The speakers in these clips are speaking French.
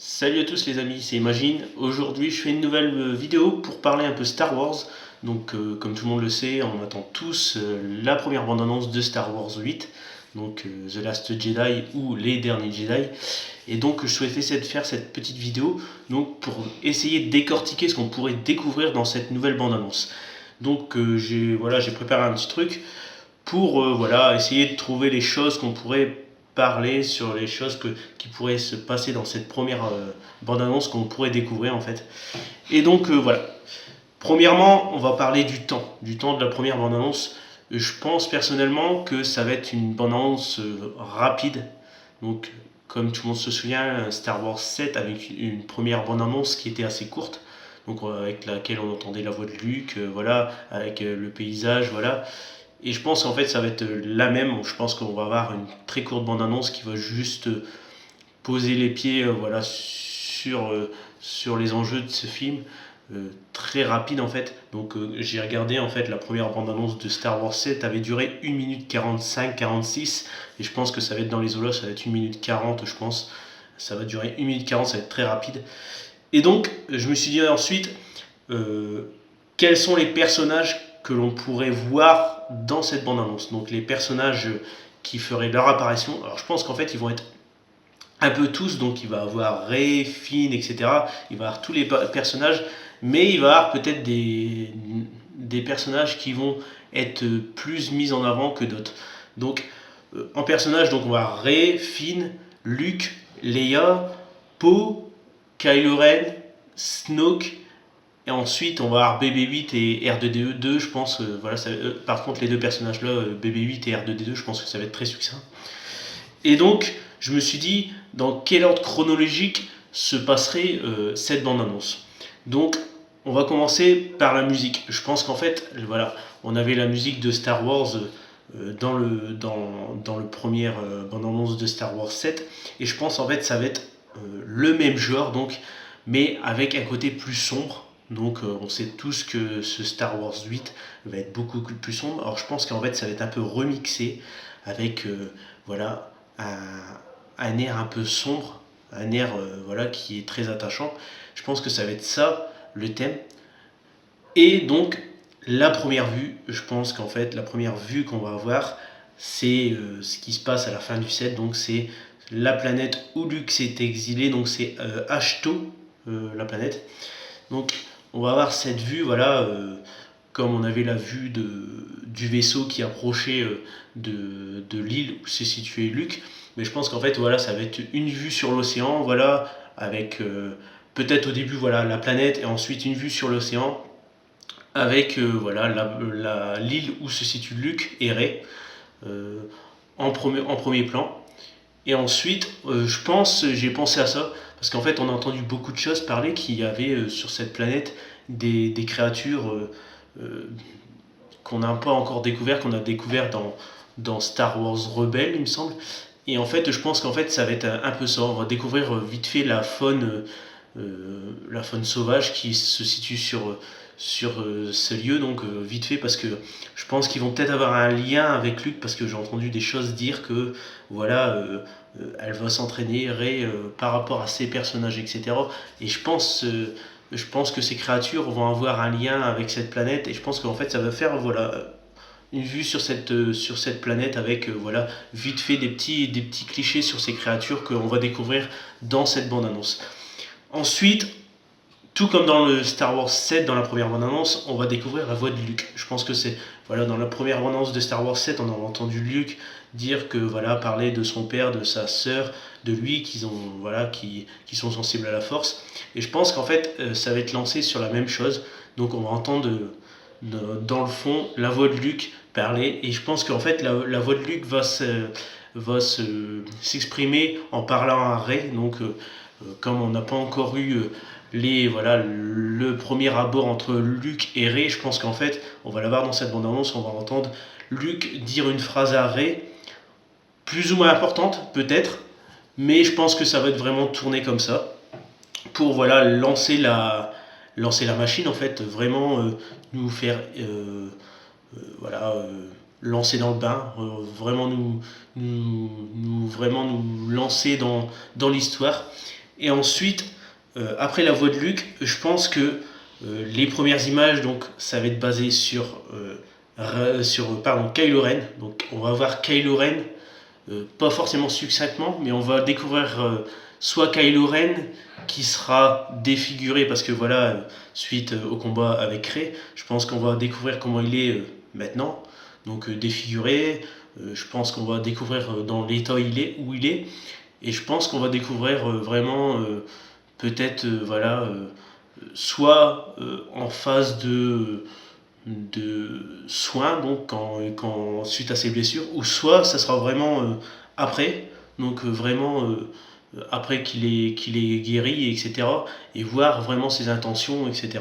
Salut à tous les amis, c'est Imagine. Aujourd'hui je fais une nouvelle vidéo pour parler un peu Star Wars. Donc comme tout le monde le sait, on attend tous la première bande-annonce de Star Wars 8. Donc The Last Jedi ou Les Derniers Jedi. Et donc je souhaitais faire cette petite vidéo donc, pour essayer de décortiquer ce qu'on pourrait découvrir dans cette nouvelle bande-annonce. Donc j'ai préparé un petit truc pour essayer de trouver les choses qu'on pourrait parler sur les choses qui pourraient se passer dans cette première bande-annonce qu'on pourrait découvrir en fait. Et donc voilà. Premièrement, on va parler du temps de la première bande-annonce. Je pense personnellement que ça va être une bande-annonce rapide. Donc, comme tout le monde se souvient, Star Wars 7 avec une première bande-annonce qui était assez courte. Donc, avec laquelle on entendait la voix de Luke, avec le paysage, voilà. Et je pense qu'en fait ça va être la même. Je pense qu'on va avoir une très courte bande-annonce qui va juste poser les pieds sur les enjeux de ce film. Très rapide en fait. Donc j'ai regardé en fait la première bande-annonce de Star Wars 7 avait duré 1 minute 45-46 et je pense que ça va être dans les olos, ça va être 1 minute 40 je pense. Ça va durer 1 minute 40, ça va être très rapide. Et donc je me suis dit ensuite quels sont les personnages que l'on pourrait voir dans cette bande-annonce. Donc les personnages qui feraient leur apparition. Alors je pense qu'en fait ils vont être un peu tous, donc il va avoir Rey, Finn, etc. Il va avoir tous les personnages, mais il va avoir peut-être des personnages qui vont être plus mis en avant que d'autres. Donc en personnage, donc on va avoir Rey, Finn, Luke, Leia, Poe, Kylo Ren, Snoke, et ensuite, on va avoir BB-8 et R2-D2, je pense. Par contre, les deux personnages-là, BB-8 et R2-D2, je pense que ça va être très succinct. Et donc, je me suis dit, dans quel ordre chronologique se passerait cette bande-annonce. Donc, on va commencer par la musique. Je pense qu'en fait, voilà, on avait la musique de Star Wars dans le premier bande-annonce de Star Wars 7. Et je pense en fait, ça va être le même genre, donc, mais avec un côté plus sombre. Donc on sait tous que ce Star Wars 8 va être beaucoup plus sombre. Alors je pense qu'en fait ça va être un peu remixé avec voilà, un air un peu sombre, un air qui est très attachant. Je pense que ça va être ça le thème. Et donc la première vue, je pense qu'en fait la première vue qu'on va avoir, c'est ce qui se passe à la fin du set. Donc c'est la planète où Luke s'est exilé, donc c'est Ahch-To, la planète. Donc on va avoir cette vue, comme on avait la vue du vaisseau qui approchait de l'île où s'est situé Luke. Mais je pense qu'en fait, voilà, ça va être une vue sur l'océan, voilà, avec peut-être au début, voilà, la planète et ensuite une vue sur l'océan avec l'île où se situe Luke et Rey en premier plan. Et ensuite, j'ai pensé à ça, parce qu'en fait, on a entendu beaucoup de choses parler qu'il y avait sur cette planète des créatures qu'on n'a pas encore découvert, qu'on a découvert dans Star Wars Rebelle, il me semble. Et en fait, je pense qu'en fait, ça va être un peu ça. On va découvrir vite fait la faune sauvage qui se situe sur ce lieu, donc vite fait, parce que je pense qu'ils vont peut-être avoir un lien avec Luke, parce que j'ai entendu des choses dire que elle va s'entraîner Rey par rapport à ses personnages, etc. Et je pense que ces créatures vont avoir un lien avec cette planète, et je pense qu'en fait ça va faire une vue sur cette planète avec vite fait des petits clichés sur ces créatures qu'on va découvrir dans cette bande-annonce. Ensuite, tout comme dans le Star Wars 7, dans la première bande-annonce, on va découvrir la voix de Luke. Je pense que c'est dans la première bande-annonce de Star Wars 7, on a entendu Luke dire que parler de son père, de sa sœur, de lui, qui sont sensibles à la Force. Et je pense qu'en fait, ça va être lancé sur la même chose. Donc on va entendre dans le fond la voix de Luke parler. Et je pense qu'en fait, la voix de Luke s'exprimer en parlant à Rey. Donc comme on n'a pas encore eu le premier abord entre Luke et Rey, je pense qu'en fait, on va l'avoir dans cette bande-annonce, on va entendre Luke dire une phrase à Rey, plus ou moins importante peut-être, mais je pense que ça va être vraiment tourné comme ça, pour lancer la machine en fait, vraiment nous faire lancer dans le bain, vraiment nous lancer dans l'histoire. Et ensuite, après la voix de Luke, je pense que les premières images, donc ça va être basé sur Kylo Ren. Donc on va voir Kylo Ren, pas forcément succinctement, mais on va découvrir soit Kylo Ren qui sera défiguré parce que voilà, suite au combat avec Rey, je pense qu'on va découvrir comment il est maintenant, donc défiguré. Je pense qu'on va découvrir dans l'état où il est, et je pense qu'on va découvrir vraiment peut-être voilà, soit en phase de soins, donc suite à ses blessures, ou soit ça sera vraiment après, donc vraiment après qu'il est guéri, etc. Et voir vraiment ses intentions, etc.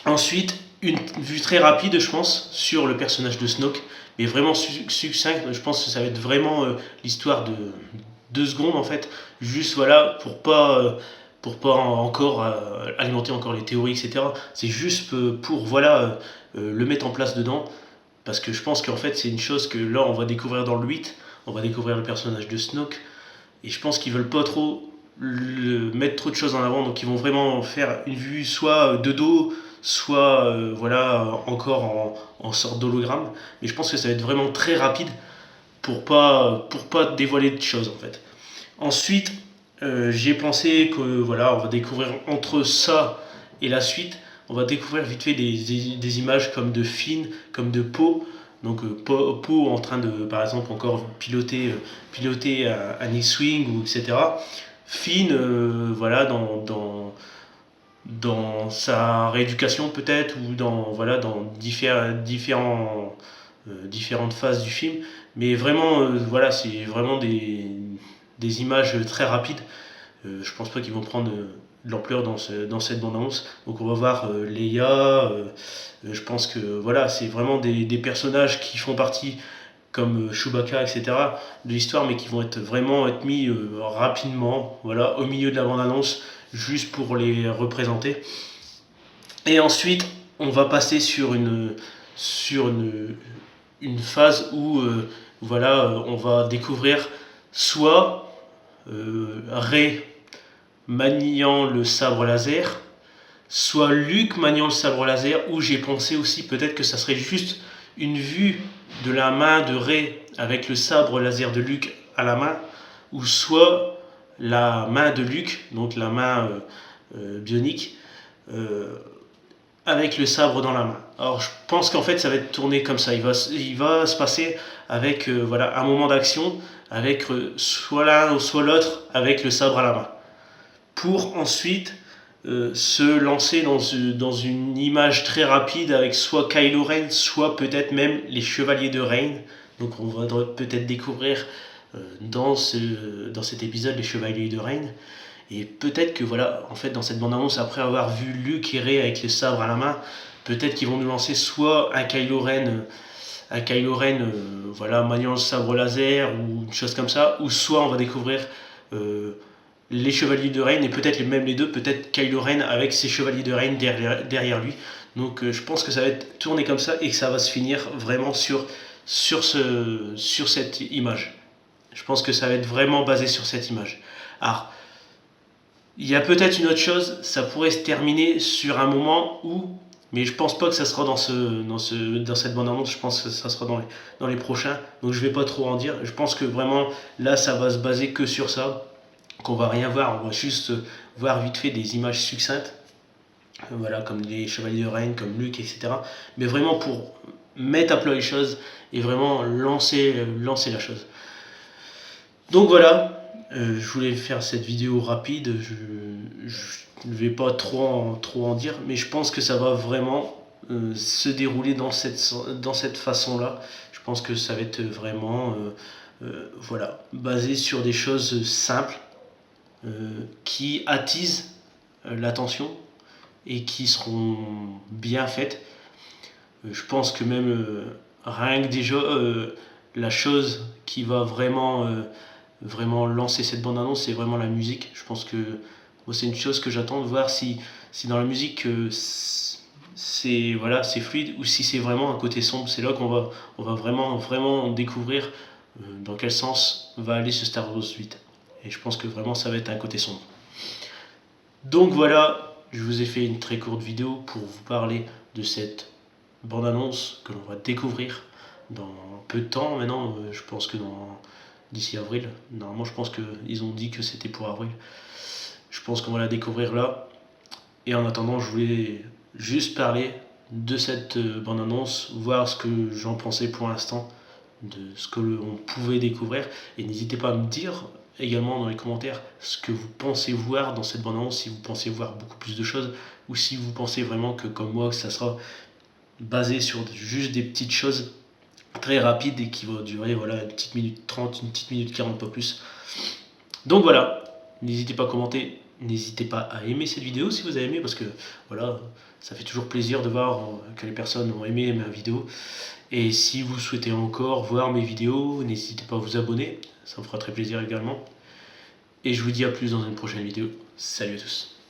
Ensuite, une vue très rapide, je pense, sur le personnage de Snoke, mais vraiment succinct. Je pense que ça va être vraiment l'histoire de 2 secondes en fait, juste voilà pour pas encore alimenter encore les théories, etc. C'est juste pour voilà le mettre en place dedans, parce que je pense qu'en fait c'est une chose que là on va découvrir dans le 8, on va découvrir le personnage de Snoke, et je pense qu'ils veulent pas trop mettre trop de choses en avant, donc ils vont vraiment faire une vue soit de dos, soit voilà encore en sorte d'hologramme, mais je pense que ça va être vraiment très rapide pour pas dévoiler de choses en fait. Ensuite, j'ai pensé que voilà, on va découvrir entre ça et la suite, on va découvrir vite fait des images comme de Finn, comme de Poe. Donc Poe en train de, par exemple, encore piloter un X-Wing, ou etc. Finn, voilà, dans sa rééducation peut-être, ou voilà, dans différentes phases du film. Mais vraiment, voilà, c'est vraiment des images très rapides. Je pense pas qu'ils vont prendre de l'ampleur dans cette bande-annonce. Donc on va voir Leia. Je pense que voilà, c'est vraiment des personnages qui font partie, comme Chewbacca, etc., de l'histoire, mais qui vont vraiment être mis rapidement, voilà, au milieu de la bande-annonce, juste pour les représenter. Et ensuite, on va passer sur une phase où voilà, on va découvrir soit Rey maniant le sabre laser, soit Luke maniant le sabre laser, où j'ai pensé aussi peut-être que ça serait juste une vue de la main de Rey avec le sabre laser de Luke à la main, ou soit la main de Luke, donc la main bionique, avec le sabre dans la main. Alors je pense qu'en fait ça va être tourné comme ça, il va se passer avec voilà, un moment d'action, avec soit l'un ou soit l'autre avec le sabre à la main, pour ensuite se lancer dans une image très rapide avec soit Kylo Ren, soit peut-être même les Chevaliers de Reign. Donc on va peut-être découvrir dans cet épisode les Chevaliers de Reign. Et peut-être que voilà, en fait, dans cette bande-annonce, après avoir vu Luke et Rey avec les sabres à la main, peut-être qu'ils vont nous lancer soit un Kylo Ren, voilà, maniant le sabre laser ou une chose comme ça, ou soit on va découvrir les Chevaliers de Reign, et peut-être même les deux, peut-être Kylo Ren avec ses Chevaliers de Reign derrière lui. Donc je pense que ça va être tourné comme ça et que ça va se finir vraiment sur cette image. Je pense que ça va être vraiment basé sur cette image. Alors, il y a peut-être une autre chose, ça pourrait se terminer sur un moment où, mais je pense pas que ça sera dans cette bande-annonce, je pense que ça sera dans les prochains, donc je vais pas trop en dire. Je pense que vraiment, là, ça va se baser que sur ça, qu'on va rien voir, on va juste voir vite fait des images succinctes, voilà, comme les Chevaliers de Reign, comme Luke, etc. Mais vraiment pour mettre à plat les choses et vraiment lancer la chose. Donc voilà, je voulais faire cette vidéo rapide, je ne vais pas trop en dire, mais je pense que ça va vraiment se dérouler dans cette façon-là. Je pense que ça va être vraiment voilà, basé sur des choses simples qui attisent l'attention et qui seront bien faites. Je pense que même rien que déjà la chose qui va vraiment lancer cette bande-annonce, c'est vraiment la musique. Je pense que moi, c'est une chose que j'attends de voir si dans la musique c'est voilà, c'est fluide, ou si c'est vraiment un côté sombre. C'est là qu'on va vraiment découvrir dans quel sens va aller ce Star Wars 8. et je pense que vraiment ça va être un côté sombre. Donc voilà, je vous ai fait une très courte vidéo pour vous parler de cette bande-annonce que l'on va découvrir dans peu de temps maintenant. Je pense que d'ici avril, normalement je pense qu'ils ont dit que c'était pour avril. Je pense qu'on va la découvrir là. Et en attendant, je voulais juste parler de cette bande-annonce, voir ce que j'en pensais pour l'instant, de ce que l'on pouvait découvrir. Et n'hésitez pas à me dire également dans les commentaires ce que vous pensez voir dans cette bande-annonce, si vous pensez voir beaucoup plus de choses, ou si vous pensez vraiment que comme moi, que ça sera basé sur juste des petites choses très rapides et qui vont durer voilà, une petite minute 30, une petite minute 40, pas plus. Donc voilà, n'hésitez pas à commenter, n'hésitez pas à aimer cette vidéo si vous avez aimé, parce que voilà, ça fait toujours plaisir de voir que les personnes ont aimé ma vidéo. Et si vous souhaitez encore voir mes vidéos, n'hésitez pas à vous abonner, ça me fera très plaisir également. Et je vous dis à plus dans une prochaine vidéo. Salut à tous.